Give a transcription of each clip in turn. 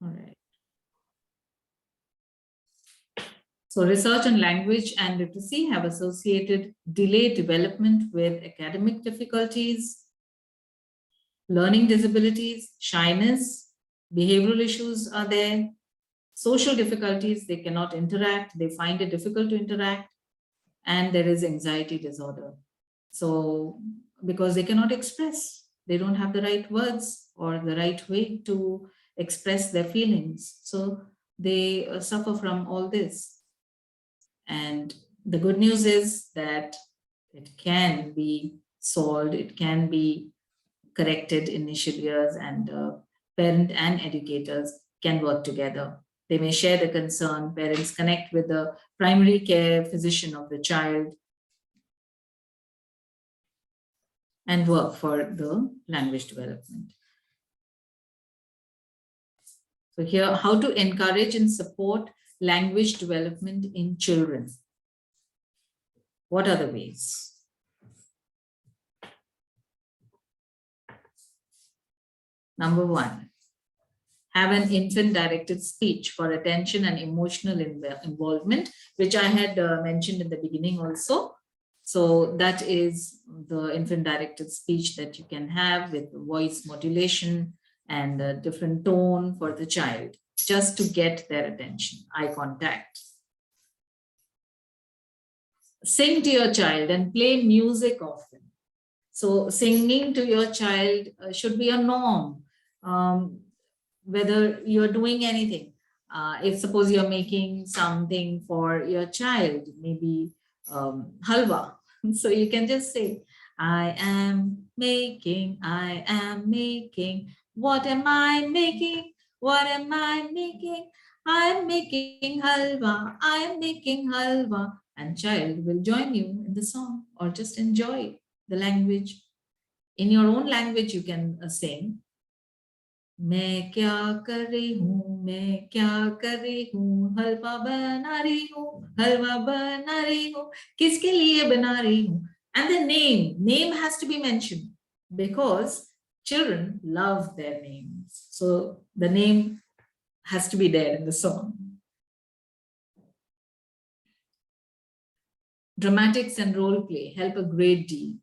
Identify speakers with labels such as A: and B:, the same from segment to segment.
A: All right. So research on language and literacy have associated delayed development with academic difficulties, learning disabilities, shyness, behavioral issues are there, social difficulties, they cannot interact, they find it difficult to interact, and there is anxiety disorder. So because they cannot express, they don't have the right words or the right way to express their feelings. So they suffer from all this. And the good news is that it can be solved, it can be corrected in initial years, and parent and educators can work together. They may share the concern, parents connect with the primary care physician of the child and work for the language development. So here, how to encourage and support language development in children. What are the ways? Number one, have an infant-directed speech for attention and emotional involvement, which I had mentioned in the beginning also. So that is the infant-directed speech that you can have with voice modulation and a different tone for the child, just to get their attention, eye contact. Sing to your child and play music often. So singing to your child should be a norm. Whether you're doing anything, if suppose you're making something for your child, maybe halwa, so you can just say, I am making, what am I making, what am I making, I'm making halwa, I'm making halwa, and child will join you in the song or just enjoy the language. In your own language you can sing, मैं क्या कर रही हूँ, मैं क्या कर रही हूँ, हलवा बना रही हूँ, हलवा बना रही हूँ, किसके लिए बना रही हूँ. And the name has to be mentioned because children love their names. So the name has to be there in the song. Dramatics and role play help a great deal.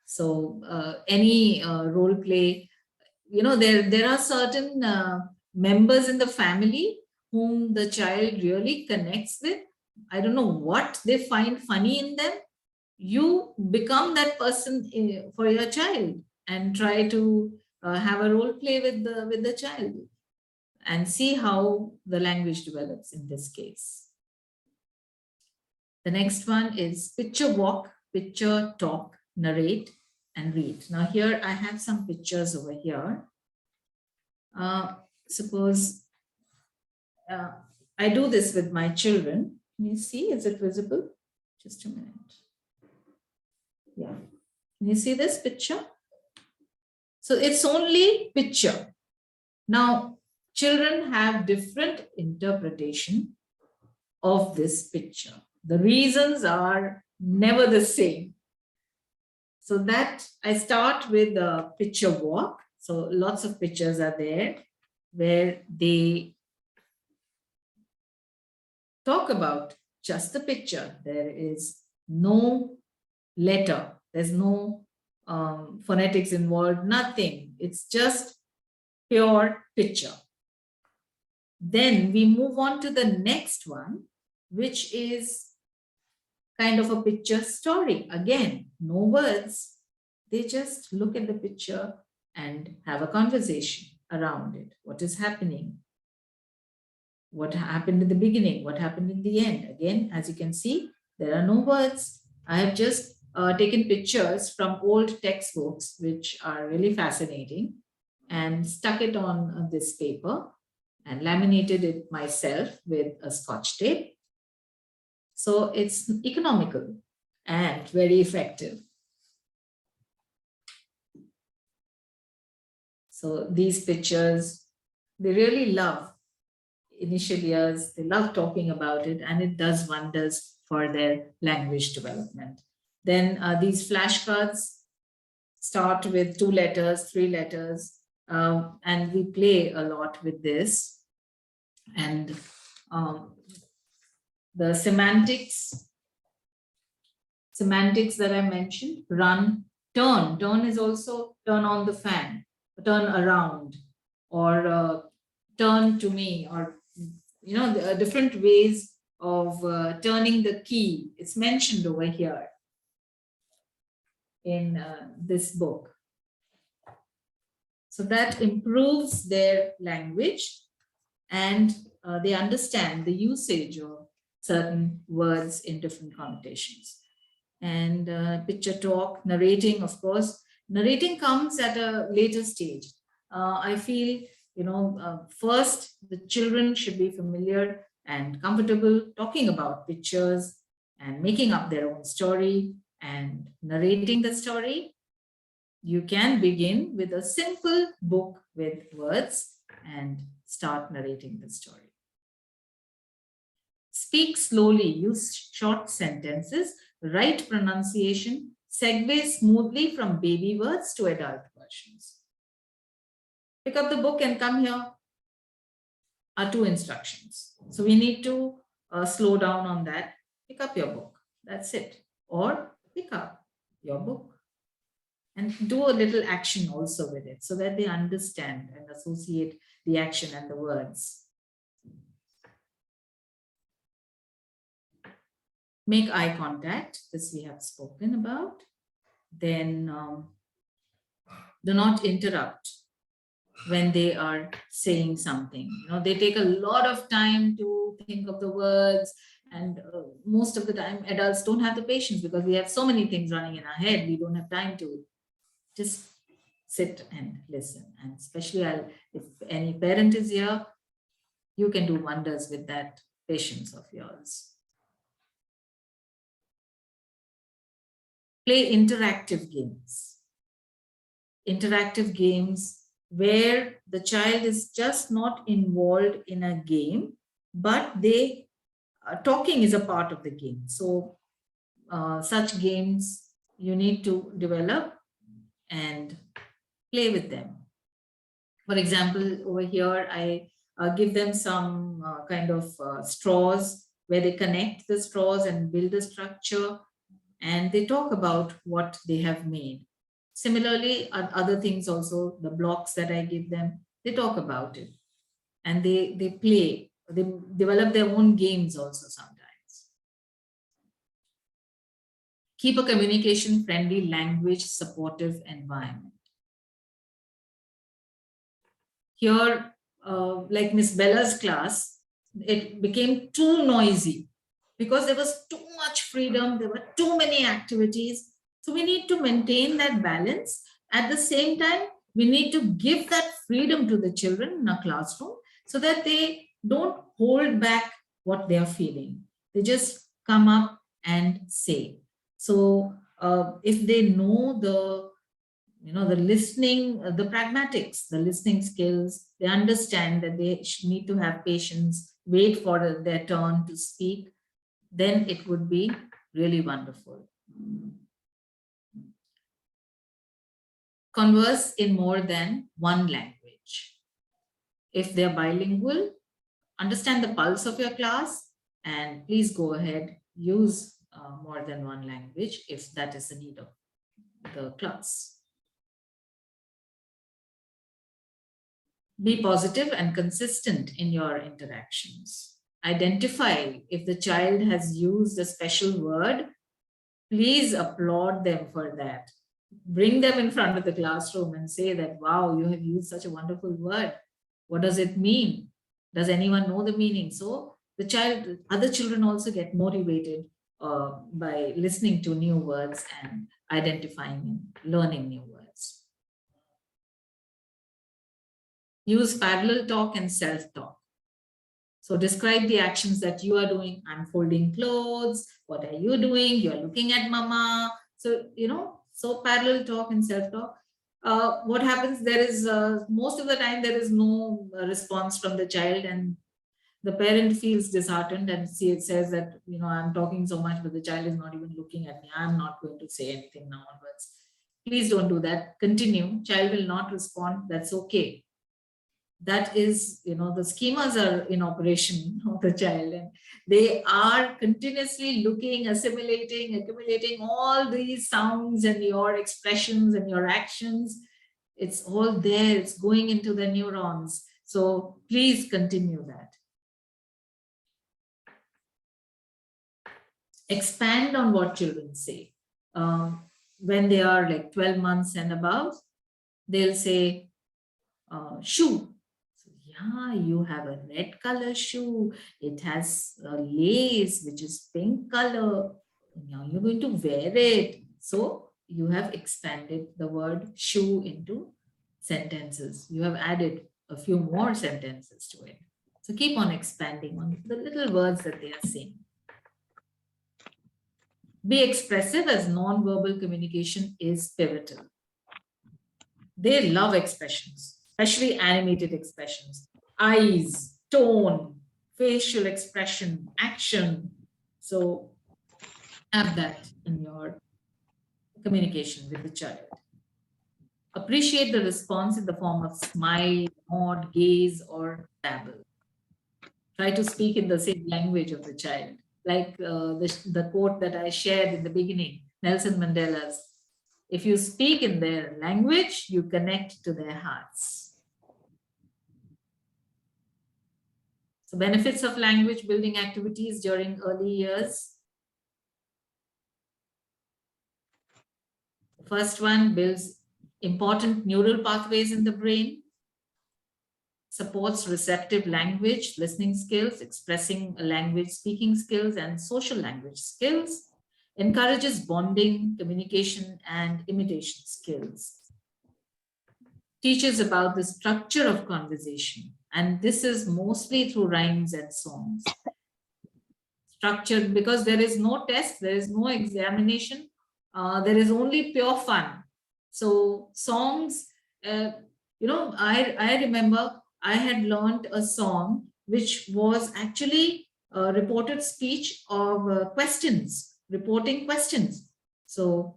A: So any role play, you know, there are certain members in the family whom the child really connects with. I don't know what they find funny in them. You become that person for your child and try to have a role play with the child and see how the language develops in this case. The next one is picture walk, picture talk, narrate, and read. Now here I have some pictures over here. Suppose I do this with my children. Can you see? Is it visible? Just a minute. Yeah. Can you see this picture? So it's only picture. Now, children have different interpretation of this picture. The reasons are never the same. So that I start with the picture walk. So lots of pictures are there where they talk about just the picture. There is no letter. There's no phonetics involved, nothing. It's just pure picture. Then we move on to the next one, which is kind of a picture story. Again, no words. They just look at the picture and have a conversation around it. What is happening? What happened in the beginning? What happened in the end? Again, as you can see, there are no words. I have just taken pictures from old textbooks, which are really fascinating, and stuck it on this paper and laminated it myself with a Scotch tape. So it's economical and very effective. So these pictures, they really love initial years. They love talking about it, and it does wonders for their language development. Then these flashcards start with 2 letters, 3 letters, and we play a lot with this. And um, the semantics that I mentioned, run, turn. Turn is also turn on the fan, turn around, or turn to me, or there are different ways of turning the key. It's mentioned over here in this book. So that improves their language, and they understand the usage of certain words in different connotations. And picture talk, narrating, of course, narrating comes at a later stage. I feel, first the children should be familiar and comfortable talking about pictures and making up their own story and narrating the story. You can begin with a simple book with words and start narrating the story. Speak slowly, use short sentences, right pronunciation, segue smoothly from baby words to adult versions. Pick up the book and come here are 2 instructions. So we need to slow down on that. Pick up your book. That's it. Or pick up your book and do a little action also with it so that they understand and associate the action and the words. Make eye contact. This we have spoken about. Then do not interrupt when they are saying something. They take a lot of time to think of the words, and most of the time adults don't have the patience because we have so many things running in our head. We don't have time to just sit and listen. And especially if any parent is here, you can do wonders with that patience of yours. Play interactive games. Interactive games where the child is just not involved in a game, but they talking is a part of the game. So such games you need to develop and play with them. For example, over here, I give them some kind of straws where they connect the straws and build a structure, and they talk about what they have made. Similarly, other things also, the blocks that I give them, they talk about it. And they play, they develop their own games also sometimes. Keep a communication-friendly, language-supportive environment. Here, like Miss Bella's class, it became too noisy because there was too much freedom, there were too many activities. So we need to maintain that balance. At the same time, we need to give that freedom to the children in a classroom so that they don't hold back what they are feeling. They just come up and say. So if they know the listening, the pragmatics, the listening skills, they understand that they need to have patience, wait for their turn to speak, then it would be really wonderful. Converse in more than one language. If they're bilingual, understand the pulse of your class, and please go ahead, use more than one language if that is the need of the class. Be positive and consistent in your interactions. Identify if the child has used a special word, please applaud them for that. Bring them in front of the classroom and say that, wow, you have used such a wonderful word. What does it mean? Does anyone know the meaning? So the other children also get motivated by listening to new words and identifying and learning new words. Use parallel talk and self-talk. So describe the actions that you are doing. I'm folding clothes. What are you doing? You're looking at mama. So, so parallel talk and self-talk. What happens, there is, most of the time, there is no response from the child, and the parent feels disheartened and says that, I'm talking so much, but the child is not even looking at me. I'm not going to say anything now onwards. Please don't do that. Continue. Child will not respond. That's okay. that is, the schemas are in operation of the child, and they are continuously looking, assimilating, accumulating all these sounds and your expressions and your actions. It's all there, it's going into the neurons. So please continue that. Expand on what children say. When they are like 12 months and above, they'll say, shoe. So, yeah, you have a red color shoe. It has a lace, which is pink color. Now you're going to wear it. So you have expanded the word shoe into sentences. You have added a few more sentences to it. So keep on expanding on the little words that they are saying. Be expressive, as non-verbal communication is pivotal. They love expressions, especially animated expressions, eyes, tone, facial expression, action. So have that in your communication with the child. Appreciate the response in the form of smile, nod, gaze, or babble. Try to speak in the same language of the child. Like the quote that I shared in the beginning, Nelson Mandela's, if you speak in their language, you connect to their hearts. So benefits of language building activities during early years. The first one builds important neural pathways in the brain, supports receptive language, listening skills, expressing language, speaking skills, and social language skills, encourages bonding, communication, and imitation skills, teaches about the structure of conversation, and this is mostly through rhymes and songs. Structured because there is no test, there is no examination, there is only pure fun. So songs, I remember I had learned a song which was actually a reported speech of questions, reporting questions. So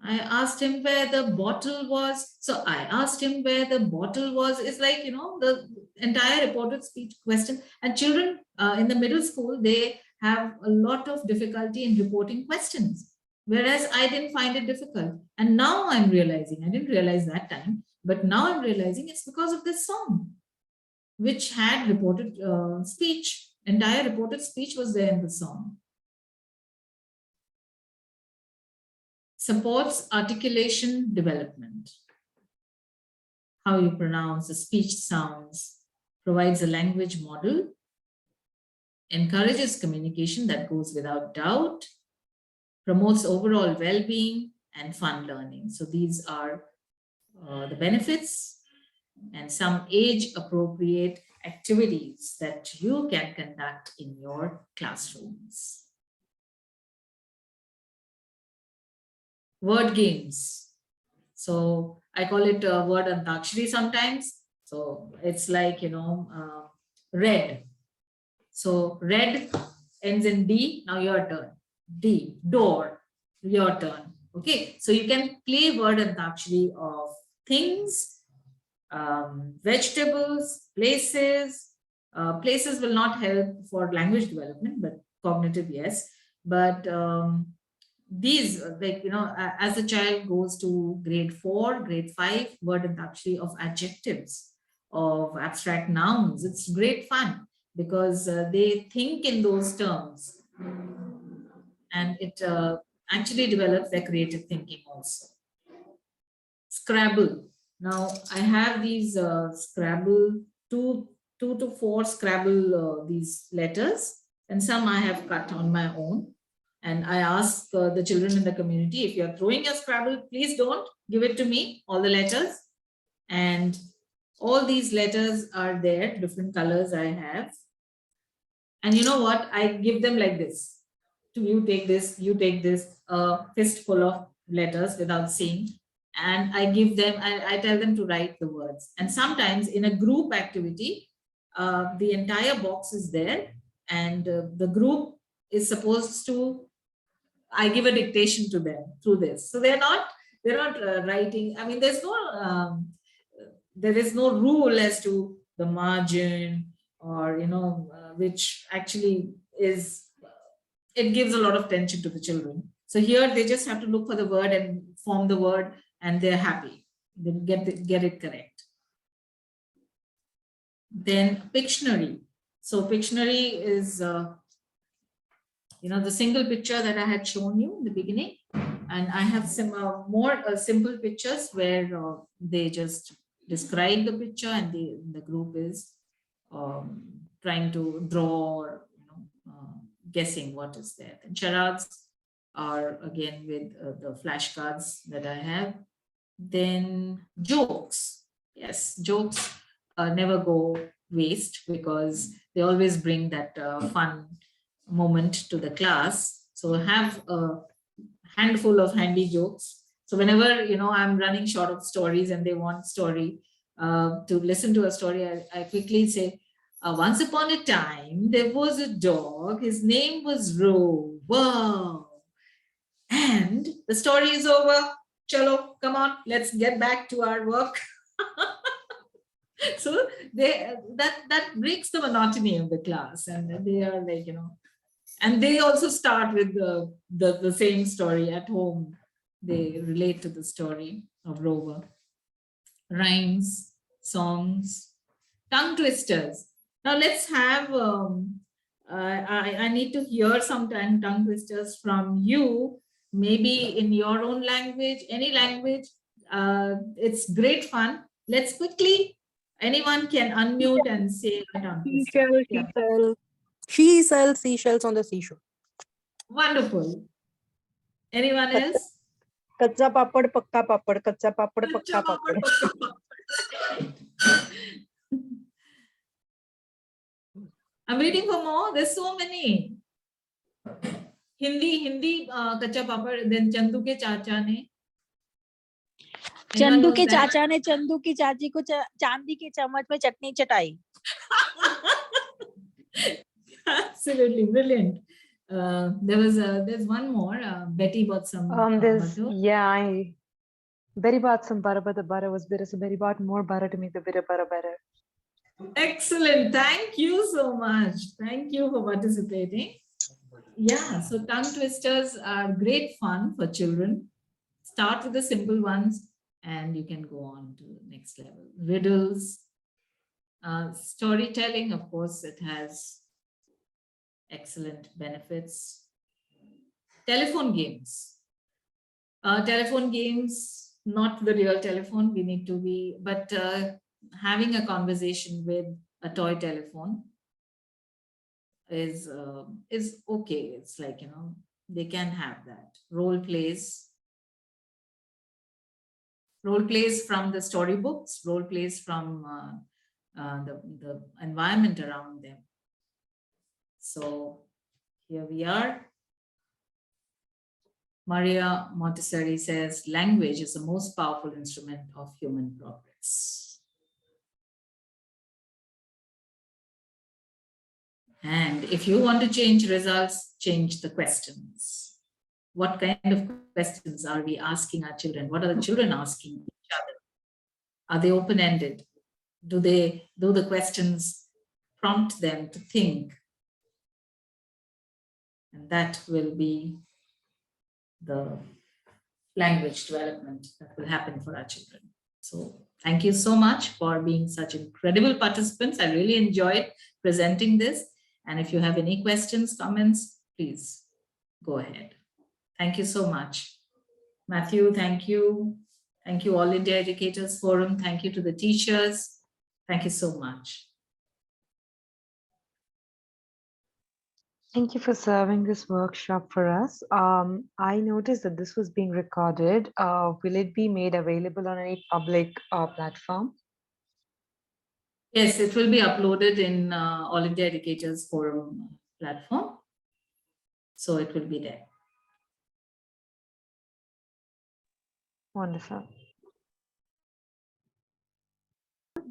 A: I asked him where the bottle was. So I asked him where the bottle was. It's like, the entire reported speech question. And children in the middle school, they have a lot of difficulty in reporting questions, whereas I didn't find it difficult. And now I'm realizing, I didn't realize that time, but now I'm realizing it's because of this song, which had reported speech. Entire reported speech was there in the song. Supports articulation development. How you pronounce the speech sounds, provides a language model, encourages communication that goes without doubt, promotes overall well-being and fun learning. So these are the benefits and some age-appropriate activities that you can conduct in your classrooms. Word games. So I call it word antakshari sometimes. So it's like, red. So red ends in D, now your turn. D, door, your turn. Okay, so you can play word antakshari of things, vegetables, places. Places will not help for language development, but cognitive, yes. But these, as the child goes to grade 4, grade 5, word antakshari of adjectives, of abstract nouns, it's great fun because they think in those terms, and it actually develops their creative thinking also. Scrabble. Now I have these Scrabble, two to four Scrabble, these letters, and some I have cut on my own. And I ask the children in the community, if you're throwing your Scrabble, please don't give it to me, all the letters. And all these letters are there, different colors I have. And you know what? I give them like this. You take this, you take this, a fistful of letters without seeing. And I give them, I tell them to write the words. And sometimes in a group activity, the entire box is there, and the group is supposed to, I give a dictation to them through this. So they're not writing. I mean, there is no rule as to the margin, or which actually is, it gives a lot of tension to the children. So here they just have to look for the word and form the word, and they're happy. They get it correct. Then Pictionary. So Pictionary is the single picture that I had shown you in the beginning, and I have some more simple pictures where they just describe the picture, and the group is trying to draw, or guessing what is there. And charades are again with the flashcards that I have. Then jokes. Yes, jokes never go waste, because they always bring that fun moment to the class. So have a handful of handy jokes. So whenever I'm running short of stories and they want story to listen to a story, I quickly say, once upon a time there was a dog. His name was Rover, and the story is over. Chalo, come on, let's get back to our work. So that breaks the monotony of the class, and they are like, and they also start with the same story at home. They relate to the story of Rover. Rhymes, songs, tongue twisters. Now let's have, I need to hear some tongue twisters from you, maybe in your own language, any language. It's great fun. Let's quickly, anyone can unmute and say a tongue twister. Yeah.
B: She sells seashells on the seashore.
A: Wonderful. Anyone else?
B: Kacha papad, pakka papad, kacha papad, pakka papad.
A: I'm waiting for more. There's so many. Hindi, kacha papad. Then Chandu ke chacha ne.
C: Chandu के चाचा ने चंदू की चाची को चांदी के चम्मच में चटनी चटाई.
A: Absolutely brilliant. There's one more. Betty bought some.
D: Betty bought some butter, but the butter was bitter, so Betty bought more butter to make the bitter butter better.
A: Excellent. Thank you so much. Thank you for participating. Yeah, so tongue twisters are great fun for children. Start with the simple ones, and you can go on to the next level. Riddles, storytelling, of course, it has excellent benefits. Telephone games. Telephone games, not the real telephone. We need to be, but having a conversation with a toy telephone is okay. It's like, they can have that. Role plays from the storybooks, role plays from the environment around them. So here we are. Maria Montessori says, language is the most powerful instrument of human progress. And if you want to change results, change the questions. What kind of questions are we asking our children? What are the children asking each other? Are they open-ended? Do the questions prompt them to think? And that will be the language development that will happen for our children. So thank you so much for being such incredible participants. I really enjoyed presenting this. And if you have any questions, comments, please go ahead. Thank you so much. Mathew, thank you. Thank you, All India Educators Forum. Thank you to the teachers. Thank you so much.
D: Thank you for serving this workshop for us. I noticed that this was being recorded. Will it be made available on any public platform?
A: Yes, it will be uploaded in All India Educators Forum platform. So it will be there.
D: Wonderful.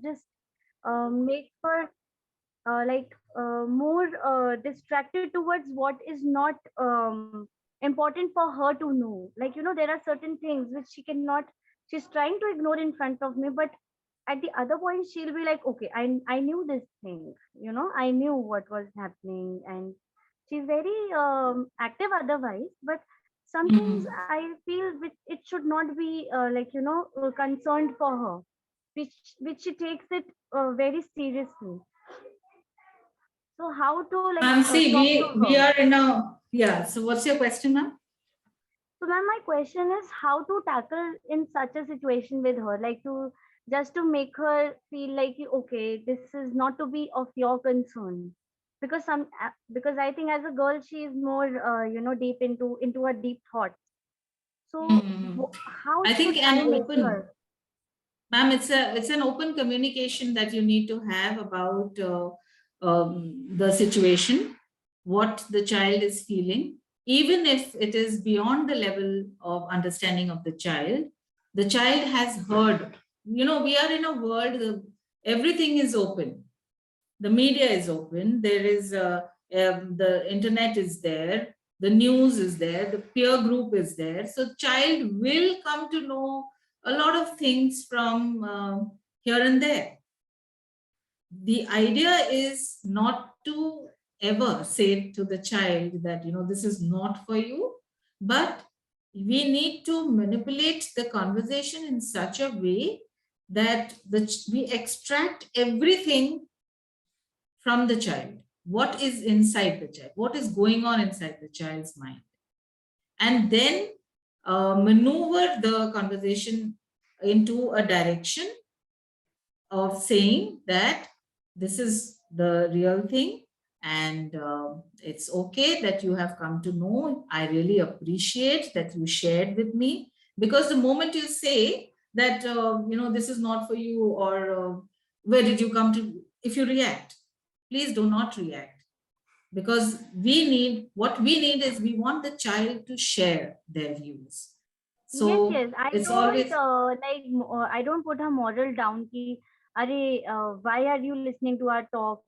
C: Just make her more distracted towards what is not important for her to know. Like, there are certain things which she's trying to ignore in front of me, but at the other point she'll be like, okay, I knew this thing, you know, I knew what was happening, and she's very active otherwise, but some things
A: Mhm.
C: I feel which it should not be like, you know, concerned for her, which she takes it very seriously. So how to like
A: Ma'am, see,
C: talk to
A: we
C: her?
A: are in a, yeah. So what's your question, ma'am?
C: So ma'am, my question is how to tackle in such a situation with her, like to just to make her feel like, okay, this is not to be of your concern, because because I think as a girl she is more you know, deep into her deep thoughts. So
A: Mhm.
C: how
A: I think
C: should I
A: an
C: make
A: open,
C: her?
A: ma'am, it's an open communication that you need to have about the situation, what the child is feeling, even if it is beyond the level of understanding of the child. The child has heard. You know, we are in a world. Everything is open. The media is open. There is the internet is there. The news is there. The peer group is there. So child will come to know a lot of things from here and there. The idea is not to ever say to the child that, you know, this is not for you, but we need to manipulate the conversation in such a way that we extract everything from the child. What is inside the child? What is going on inside the child's mind? And then maneuver the conversation into a direction of saying that this is the real thing, and it's okay that you have come to know. I really appreciate that you shared with me, because the moment you say that, you know, this is not for you, or where did you come to, if you react, please do not react, because what we need is we want the child to share their views.
C: Yes, yes.
A: So
C: I
A: it's
C: don't
A: always,
C: I don't put her moral down ki, Are, why are you listening to our talk?